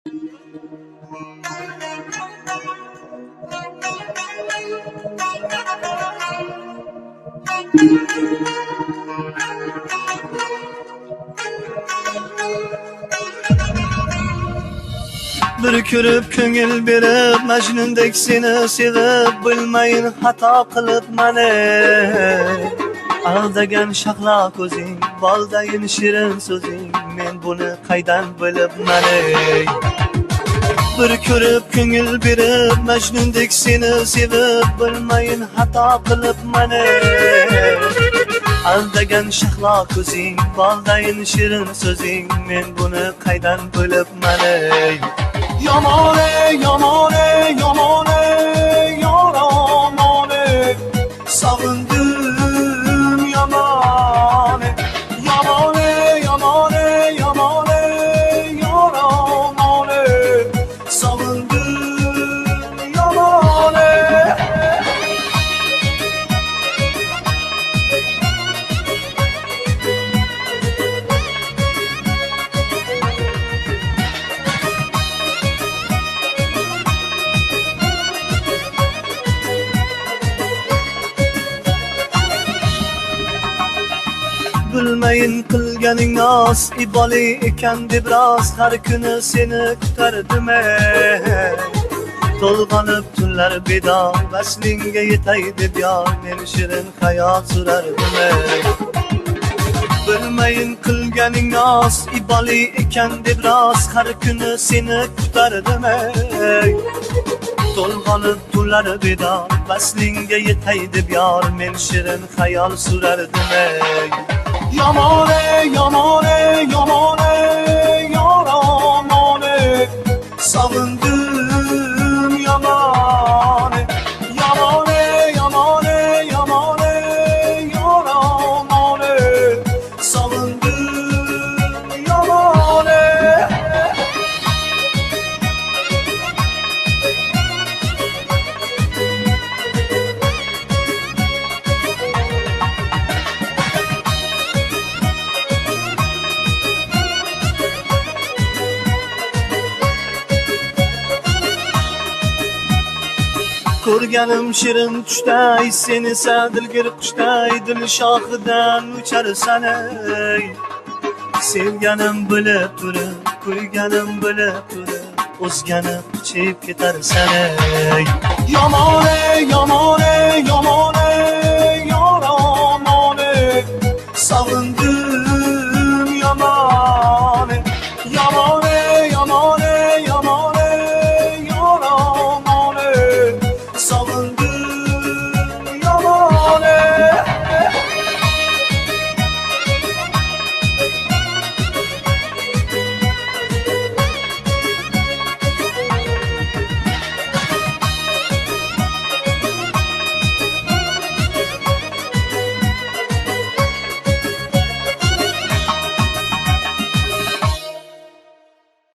Bir ko'rib ko'ngil berib Majnundek seni sevib bilmayin xato qilib mani aldagan shahlo ko'zing boldayin shirin so'zing men buni qaydan bilib mani bir ko'rib ko'ngil berib Majnundek seni sevib bilmayin xato qilib mani aldagan shahlo ko'zing boldayin shirin so'zing men buni qaydan bilib mani Yamane, yamane, yamane, yaramane Savundım yamane Yamane, yamane, yamane, yaramane Savundım yamane Bilmeyin qilganing nos iboli ekan deb rost har kuni seni kutardim to'lg'anib tunlar bedor vaslingga yetay deb yor men shirin hayot surardim bilmeyin qilganing nos iboli ekan deb rost har kuni seni kutardim to'lg'anib tunlar bedor vaslingga yetay deb yor men shirin hayol surardim Yamane, yamane, yamane, yaramane Savundım yamane Yamane, yamane, yamane, yaramane Savundım yamane Ko'rganim shirin tushday sen esa dilgir qushday dil shoxidan ucharsan ey sevganim bilib turib qo'yganim bilib turib o'zgani quchib ketarsan ey yamane yamane yamane yaramane savundim